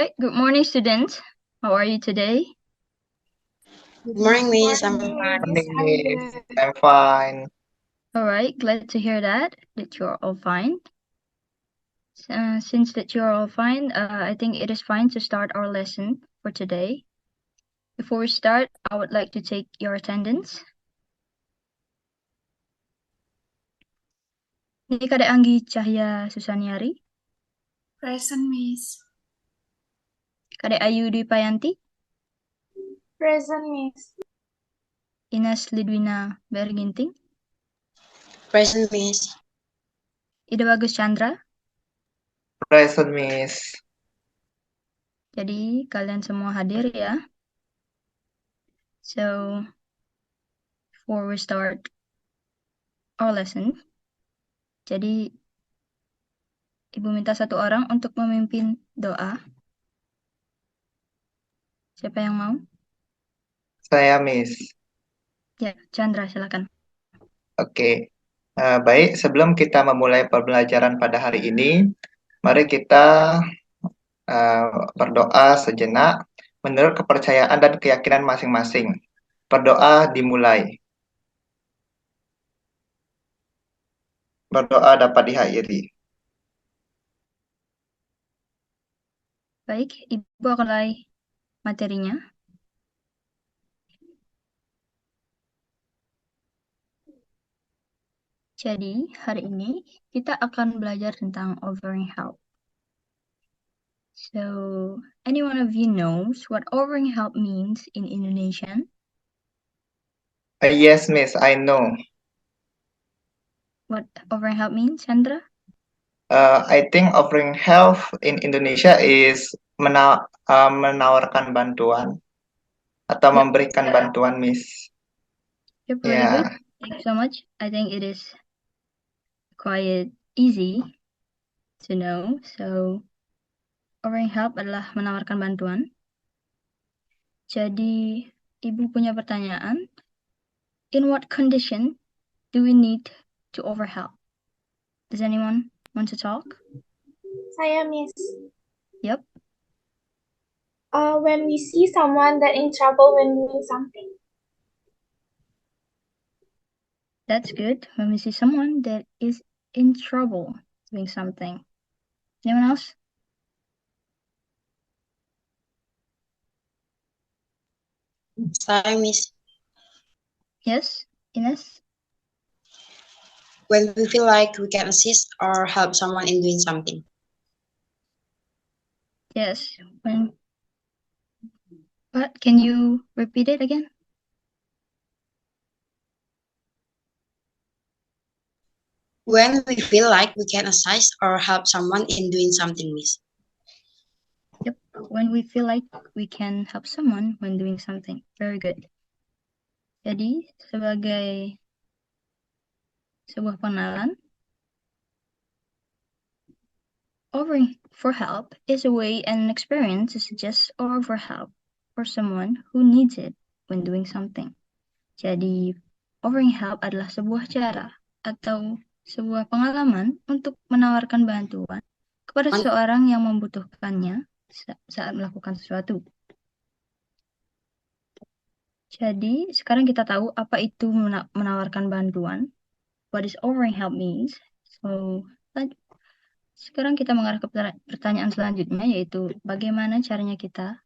right, good morning, students. How are you today? Good morning, Miss. I'm Morning, fine. Miss. Morning, I'm Miss. good. I'm fine. All right, glad to hear that you're all fine. Since that you're all fine, I think it is fine to start our lesson for today. Before we start, I would like to take your attendance. Ini Kade Anggi Cahya Susaniari, Present, Miss. Kade Ayu Dwi Payanti, Present, Miss. Ines Lidwina Berginting, Present, Miss. Ida Bagus Chandra. Present, Miss. Jadi kalian semua hadir ya. So, before we start our lesson, jadi Ibu minta satu orang untuk memimpin doa. Siapa yang mau? Saya, Miss. Ya, Chandra, silakan. Oke. Baik, sebelum kita memulai pembelajaran pada hari ini, mari kita berdoa sejenak menurut kepercayaan dan keyakinan masing-masing. Berdoa dimulai. Berdoa dapat diakhiri. Baik, Ibu akan mulai materinya. Jadi, hari ini kita akan belajar tentang offering help. So, any one of you knows what offering help means in Indonesian? Yes, Miss, I know. What offering help means, Chandra? I think offering help in Indonesia is menawarkan bantuan atau Yep. memberikan bantuan, Miss. Yep, very Ya. good. Thank you so much. I think it is quite easy to know. So, offering help adalah menawarkan bantuan. Jadi, Ibu punya pertanyaan. In what condition do we need to offer help? Does anyone want to talk? Saya, Miss. Yep. When we see someone that in trouble when doing something. That's good. When we see someone that is in trouble doing something. Anyone else? Saya, Miss. Yes, Ines? When we feel like we can assist or help someone in doing something. Yes. But can you repeat it again? When we feel like we can assist or help someone in doing something, Miss. Yep. When we feel like we can help someone when doing something. Very good. Jadi, sebagai sebuah pengenalan, offering for help is a way and an experience to suggest or offer help for someone who needs it when doing something. Jadi, offering help adalah sebuah cara atau sebuah pengalaman untuk menawarkan bantuan kepada seseorang yang membutuhkannya saat melakukan sesuatu. Jadi, sekarang kita tahu apa itu menawarkan bantuan. What is offering help means. So, sekarang kita mengarah ke pertanyaan selanjutnya, yaitu bagaimana caranya kita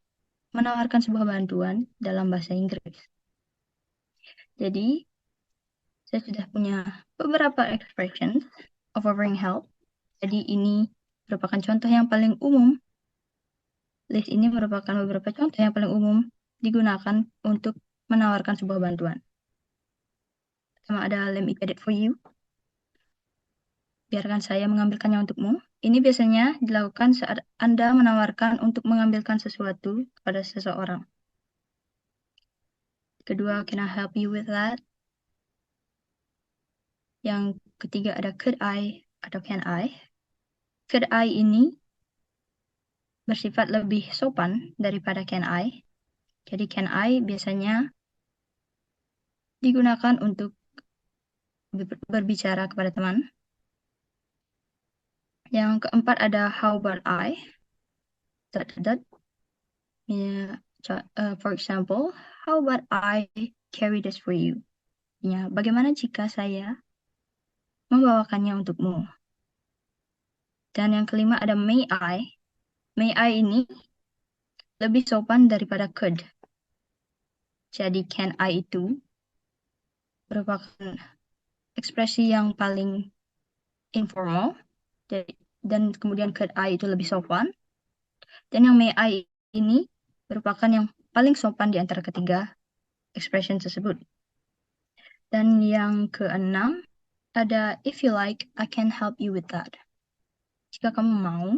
menawarkan sebuah bantuan dalam bahasa Inggris. Jadi, saya sudah punya beberapa expressions of offering help. Jadi, ini merupakan contoh yang paling umum. List ini merupakan beberapa contoh yang paling umum digunakan untuk menawarkan sebuah bantuan. Pertama ada let me get it for you. Biarkan saya mengambilkannya untukmu. Ini biasanya dilakukan saat Anda menawarkan untuk mengambilkan sesuatu kepada seseorang. Kedua, can I help you with that? Yang ketiga ada could I atau can I. Could I ini bersifat lebih sopan daripada can I. Jadi can I biasanya digunakan untuk berbicara kepada teman. Yang keempat ada how about I. dot dot dot. For example, how about I carry this for you? Ya, bagaimana jika saya membawakannya untukmu? Dan yang kelima ada may I. May I ini lebih sopan daripada could. Jadi can I itu merupakan ekspresi yang paling informal, dan kemudian could I itu lebih sopan. Dan yang may I ini merupakan yang paling sopan di antara ketiga expression tersebut. Dan yang keenam ada if you like, I can help you with that. Jika kamu mau,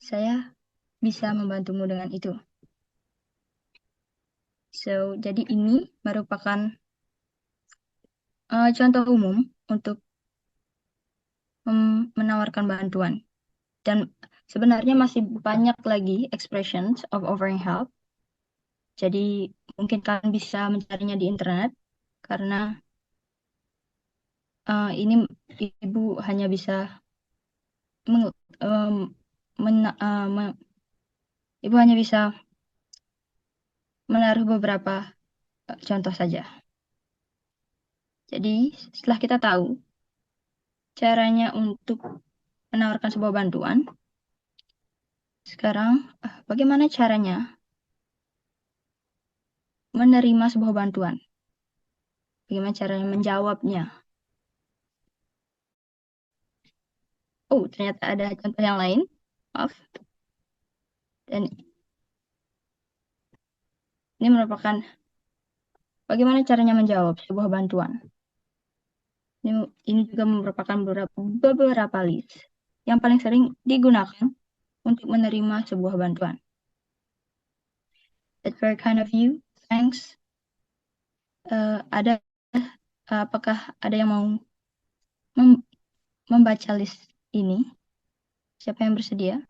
saya bisa membantumu dengan itu. So, jadi ini merupakan contoh umum untuk menawarkan bantuan. Dan sebenarnya masih banyak lagi expressions of offering help. Jadi mungkin kalian bisa mencarinya di internet karena ini ibu hanya bisa ibu hanya bisa menaruh beberapa contoh saja. Jadi setelah kita tahu caranya untuk menawarkan sebuah bantuan, sekarang bagaimana caranya menerima sebuah bantuan? Bagaimana caranya menjawabnya? Oh, ternyata ada contoh yang lain. Maaf. Dan ini merupakan bagaimana caranya menjawab sebuah bantuan. Ini juga merupakan beberapa list yang paling sering digunakan untuk menerima sebuah bantuan. That's very kind of you. Thanks. Apakah ada yang mau membaca list ini? Siapa yang bersedia?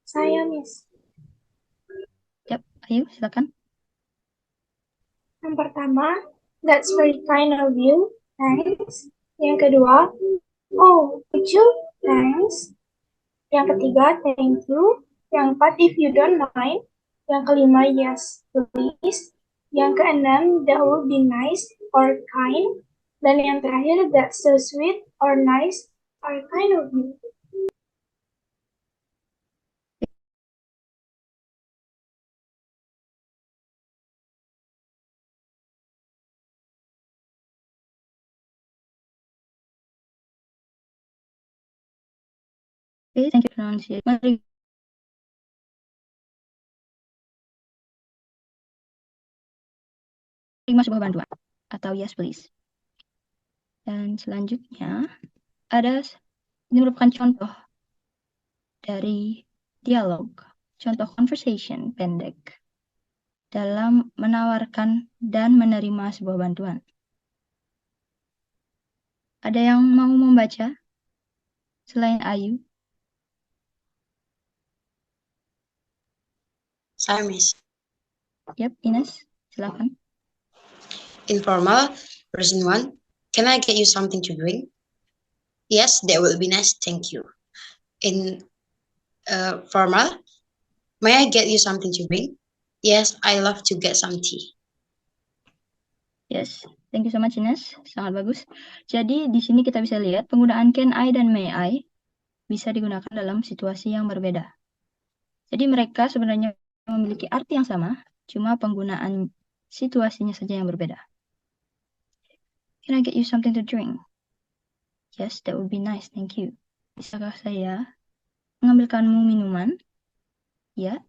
Saya, Miss. Yap, ayo silakan. Yang pertama, that's very kind of you. Thanks. Yang kedua, oh, would you? Thanks. Yang ketiga, thank you. Yang keempat, if you don't mind. Yang kelima, yes, please. Yang keenam, that would be nice or kind. Dan yang terakhir, that's so sweet or nice or kind of you. Okay, thank you pronunciation. Menerima sebuah bantuan atau yes please. Dan selanjutnya ini merupakan contoh dari dialog, contoh conversation pendek dalam menawarkan dan menerima sebuah bantuan. Ada yang mau membaca selain Ayu? Saya, Miss. Yap, Ines, silakan. Informal, person 1. Can I get you something to drink? Yes, that will be nice. Thank you. In formal, may I get you something to drink? Yes, I love to get some tea. Yes, thank you so much, Ines. Sangat bagus. Jadi di sini kita bisa lihat penggunaan can I dan may I bisa digunakan dalam situasi yang berbeda. Jadi mereka sebenarnya memiliki arti yang sama, cuma penggunaan situasinya saja yang berbeda. Can I get you something to drink? Yes, that would be nice, thank you. Bisakah saya mengambilkanmu minuman? Ya,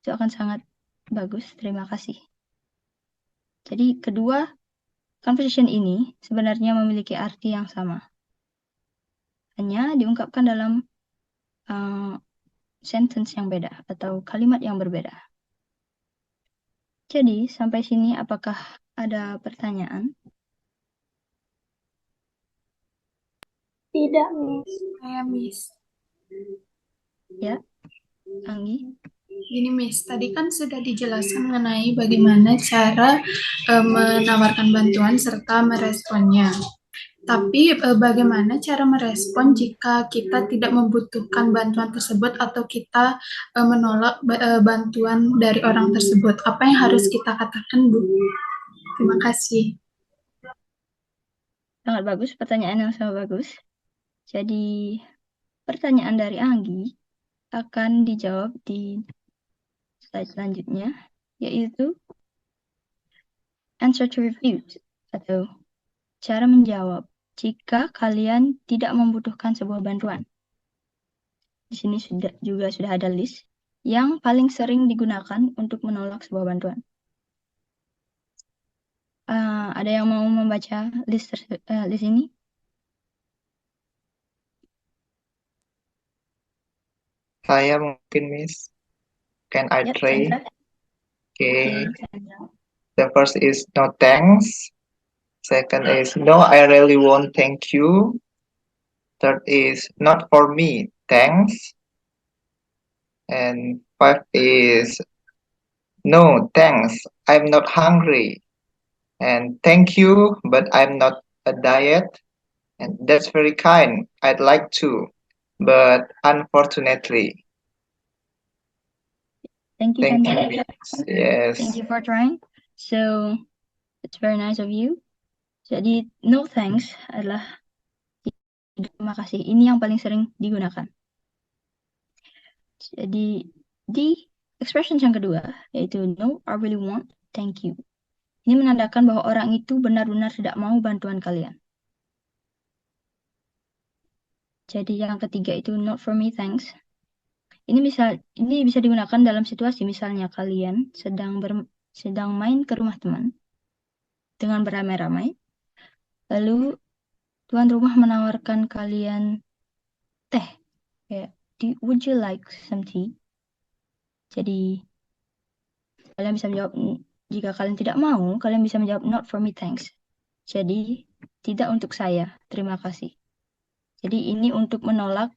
itu akan sangat bagus, terima kasih. Jadi kedua conversation ini sebenarnya memiliki arti yang sama. Hanya diungkapkan dalam sentence yang beda atau kalimat yang berbeda. Jadi sampai sini apakah ada pertanyaan? Tidak, Miss. Saya, Miss. Ya, Anggi? Gini, Miss, tadi kan sudah dijelaskan mengenai bagaimana cara menawarkan bantuan serta meresponnya. Tapi bagaimana cara merespon jika kita tidak membutuhkan bantuan tersebut atau kita menolak bantuan dari orang tersebut? Apa yang harus kita katakan, Bu? Terima kasih. Sangat bagus, pertanyaan yang sangat bagus. Jadi, pertanyaan dari Anggi akan dijawab di slide selanjutnya, yaitu answer to reviews atau cara menjawab jika kalian tidak membutuhkan sebuah bantuan. Di sini sudah ada list yang paling sering digunakan untuk menolak sebuah bantuan. Ada yang mau membaca list ini? Saya mungkin, Miss. Can I Yep, try? Sandra. Okay. Sandra. The first is no thanks. Second is no, I really won't, thank you. Third is not for me, thanks. And 5 is no, thanks, I'm not hungry. And thank you, but I'm not a diet. And that's very kind. I'd like to, but unfortunately. Thank you, Thank Sandra. you. Yes. Thank you for trying. So, it's very nice of you. Jadi, no thanks adalah terima kasih. Ini yang paling sering digunakan. Jadi, di expression yang kedua, yaitu no, I really want, thank you. Ini menandakan bahwa orang itu benar-benar tidak mau bantuan kalian. Jadi yang ketiga itu not for me, thanks. Ini bisa digunakan dalam situasi misalnya kalian sedang main ke rumah teman dengan beramai-ramai. Lalu tuan rumah menawarkan kalian teh. Kayak, would you like some tea? Jadi kalian bisa menjawab, jika kalian tidak mau, kalian bisa menjawab not for me, thanks. Jadi tidak untuk saya, terima kasih. Jadi ini untuk menolak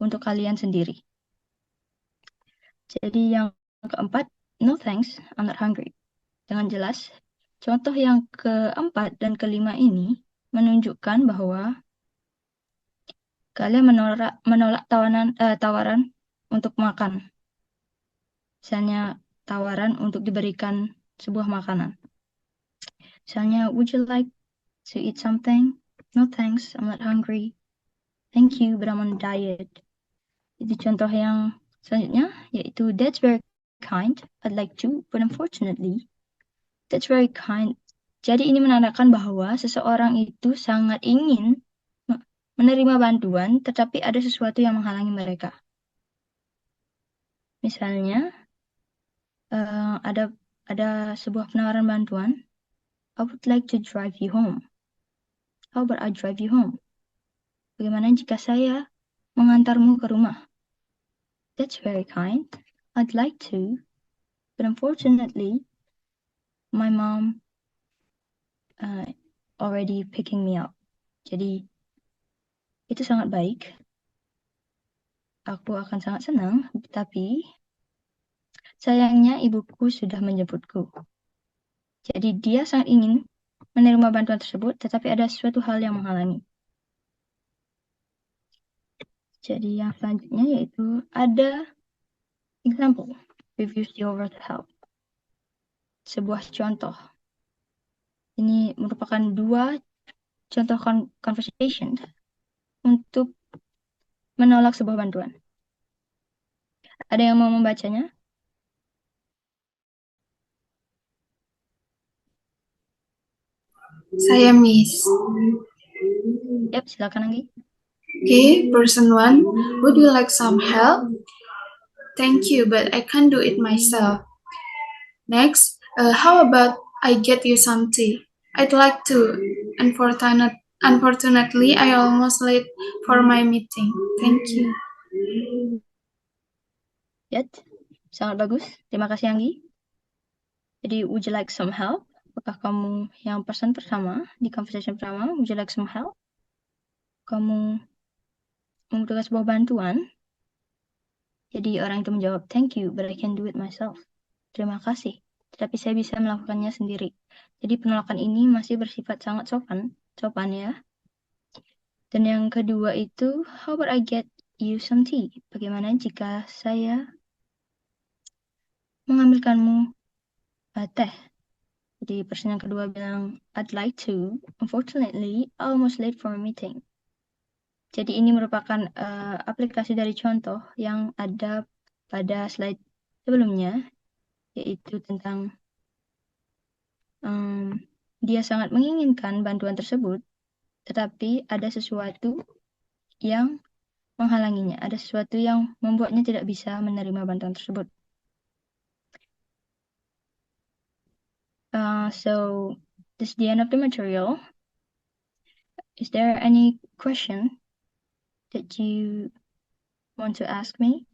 untuk kalian sendiri. Jadi yang keempat, no thanks, I'm not hungry. Dengan jelas, contoh yang keempat dan kelima ini menunjukkan bahwa kalian menolak tawaran untuk makan. Misalnya tawaran untuk diberikan sebuah makanan. Misalnya, would you like to eat something? No thanks, I'm not hungry. Thank you, but I'm on diet. Itu contoh yang selanjutnya, yaitu that's very kind, I'd like to, but unfortunately, that's very kind. Jadi ini menandakan bahwa seseorang itu sangat ingin menerima bantuan, tetapi ada sesuatu yang menghalangi mereka. Misalnya, ada sebuah penawaran bantuan, I would like to drive you home. How about I drive you home? Bagaimana jika saya mengantarmu ke rumah? That's very kind. I'd like to, but unfortunately, my mom already picking me up. Jadi, itu sangat baik. Aku akan sangat senang, tapi sayangnya ibuku sudah menjemputku. Jadi, dia sangat ingin menerima bantuan tersebut, tetapi ada suatu hal yang menghalangi. Jadi, yang selanjutnya yaitu ada example, refuse the offer to help. Sebuah contoh. Ini merupakan dua contoh conversation untuk menolak sebuah bantuan. Ada yang mau membacanya? Saya Miss. Yap, silakan Anggi. Okay, person 1, would you like some help? Thank you, but I can't do it myself. Next, how about I get you some tea? I'd like to. Unfortunately, I almost late for my meeting. Thank you. Yet, sangat bagus. Terima kasih Anggi. Jadi, would you like some help? Apakah kamu yang person pertama, di conversation pertama, would you like some help? Kamu membutuhkan sebuah bantuan. Jadi orang itu menjawab, thank you, but I can do it myself. Terima kasih, tetapi saya bisa melakukannya sendiri. Jadi penolakan ini masih bersifat sangat sopan ya. Dan yang kedua itu, how about I get you some tea? Bagaimana jika saya mengambilkanmu teh? Jadi person yang kedua bilang, I'd like to. Unfortunately, almost late for a meeting. Jadi ini merupakan aplikasi dari contoh yang ada pada slide sebelumnya, yaitu tentang dia sangat menginginkan bantuan tersebut, tetapi ada sesuatu yang menghalanginya, ada sesuatu yang membuatnya tidak bisa menerima bantuan tersebut. So this is the end of the material. Is there any question that you want to ask me?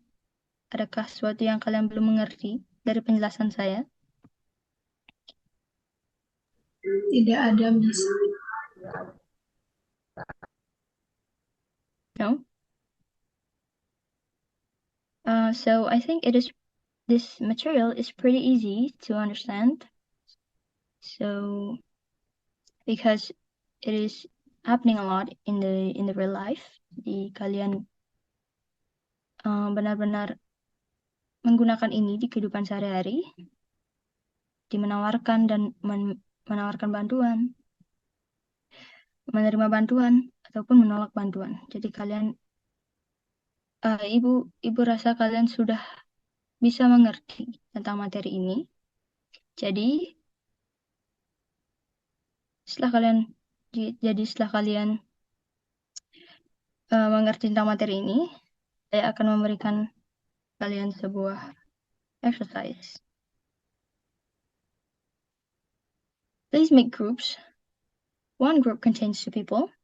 Adakah sesuatu yang kalian belum mengerti dari penjelasan saya? Tidak ada, Miss. No? So I think this material is pretty easy to understand. So because it is happening a lot in the real life, jadi kalian benar-benar menggunakan ini di kehidupan sehari-hari, di menawarkan dan menawarkan bantuan, menerima bantuan ataupun menolak bantuan. Jadi kalian, ibu rasa kalian sudah bisa mengerti tentang materi ini. Jadi setelah kalian mengerti tentang materi ini, saya akan memberikan kalian sebuah exercise. Please make groups. One group contains 2 people.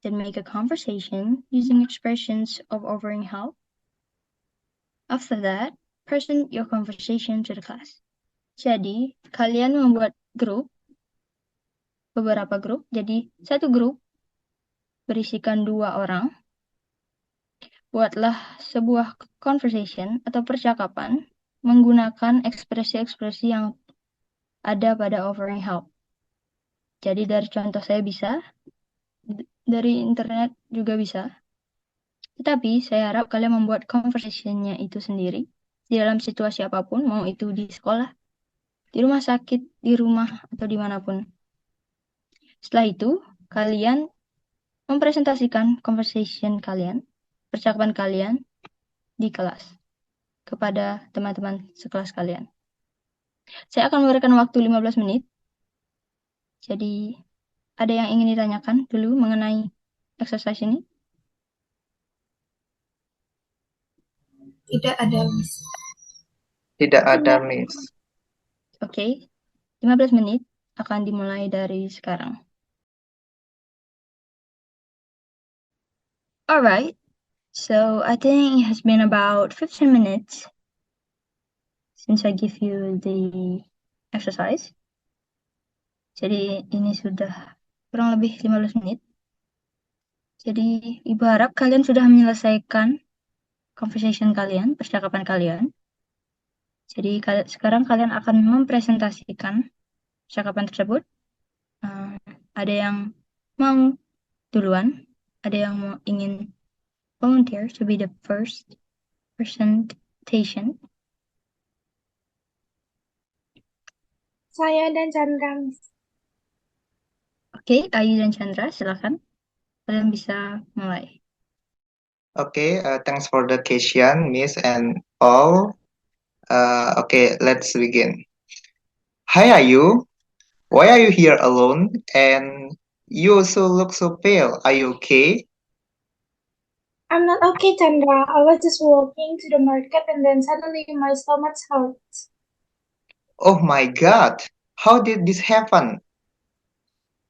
Then make a conversation using expressions of offering help. After that, present your conversation to the class. Jadi, kalian membuat grup, beberapa grup. Jadi, satu grup berisikan 2 orang. Buatlah sebuah conversation atau percakapan menggunakan ekspresi-ekspresi yang ada pada offering help. Jadi dari contoh saya bisa, dari internet juga bisa. Tetapi saya harap kalian membuat conversation-nya itu sendiri di dalam situasi apapun, mau itu di sekolah, di rumah sakit, di rumah, atau dimanapun. Setelah itu, kalian mempresentasikan conversation kalian, percakapan kalian di kelas kepada teman-teman sekelas kalian. Saya akan memberikan waktu 15 menit. Jadi, ada yang ingin ditanyakan dulu mengenai exercise ini? Tidak ada, Miss. Tidak ada, Miss. Oke, 15 menit akan dimulai dari sekarang. Alright, so I think it has been about 15 minutes since I give you the exercise. Jadi ini sudah kurang lebih 15 menit. Jadi ibu harap kalian sudah menyelesaikan conversation kalian, percakapan kalian. Jadi sekarang kalian akan mempresentasikan percakapan tersebut. Ada yang mau duluan, ada yang ingin volunteer to be the first presentation. Saya dan Chandra, Miss. Oke, Ayu dan Chandra, silakan. Kalian bisa mulai. Okay, thanks for the question, Miss and all. Okay, let's begin. Hi, Ayu. Why are you here alone? And you also look so pale. Are you okay? I'm not okay, Chandra. I was just walking to the market and then suddenly my stomach hurts. Oh my God. How did this happen?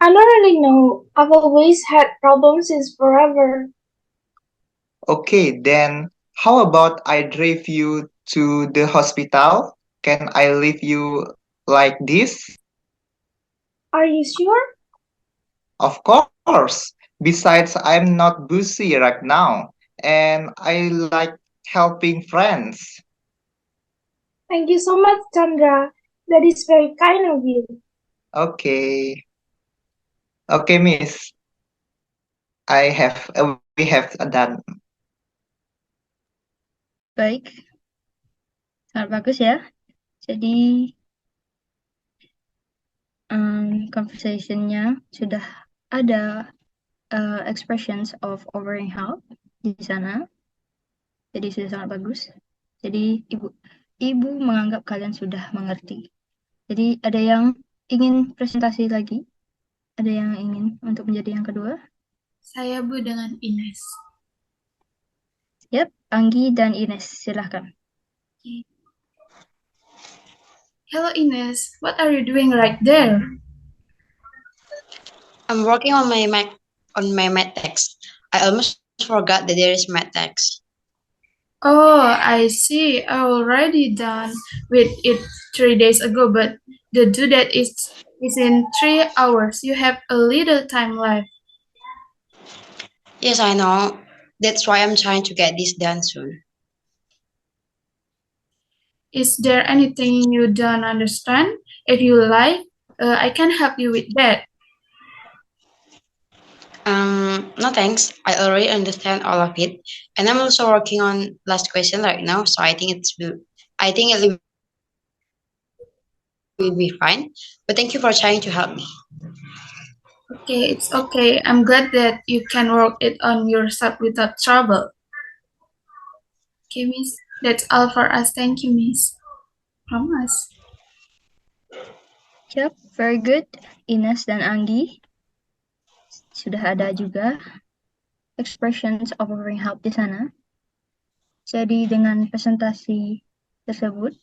I don't really know. I've always had problems since forever. Okay, then how about I drive you to the hospital? Can I leave you like this? Are you sure? Of course. Besides, I'm not busy right now, and I like helping friends. Thank you so much, Chandra. That is very kind of you. Okay. Okay, Miss. we have done. Baik, sangat bagus ya. Jadi conversation-nya sudah ada expressions of offering help di sana. Jadi sudah sangat bagus. Jadi ibu menganggap kalian sudah mengerti. Jadi ada yang ingin presentasi lagi? Ada yang ingin untuk menjadi yang kedua? Saya Bu dengan Ines. Yap, Anggi dan Ines, silahkan. Hello Ines, what are you doing right there? I'm working on my math text. I almost forgot that there is math text. Oh, I see. I already done with it 3 days ago, but the due date is in 3 hours. You have a little time left. Yes, I know. That's why I'm trying to get this done soon. Is there anything you don't understand? If you like, I can help you with that. No thanks. I already understand all of it, and I'm also working on last question right now. So I think it will be fine. But thank you for trying to help me. Okay, it's okay. I'm glad that you can work it on yourself without trouble. Okay, Miss. That's all for us. Thank you, Miss. From us. Yep, very good. Ines dan Anggi. Sudah ada juga expressions of offering help di sana. Jadi dengan presentasi tersebut,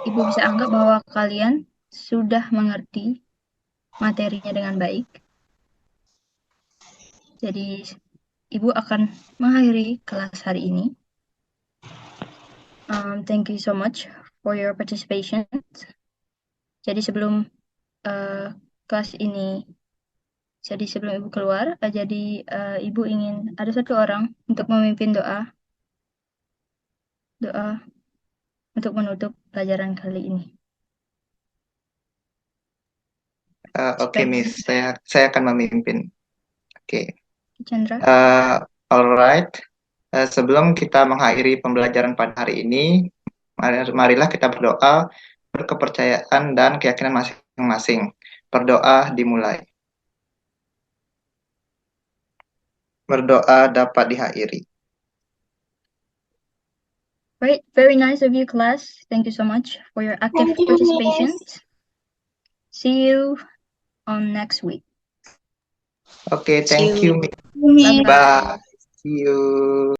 Ibu bisa anggap bahwa kalian sudah mengerti materinya dengan baik. Jadi Ibu akan mengakhiri kelas hari ini. Thank you so much for your participation. Jadi sebelum kelas ini, jadi sebelum Ibu keluar, Ibu ingin ada satu orang untuk memimpin doa untuk menutup pelajaran kali ini. Oke, Miss, saya akan memimpin. Oke. Chandra. Alright. Sebelum kita mengakhiri pembelajaran pada hari ini, marilah kita berdoa, berkepercayaan dan keyakinan masing-masing. Berdoa dimulai. Berdoa dapat diakhiri. Right, very nice of you, class. Thank you so much for your active Thank you, participation. Miss. See you on next week. Okay, thank See you, you. Miss. Miss. Bye. See you.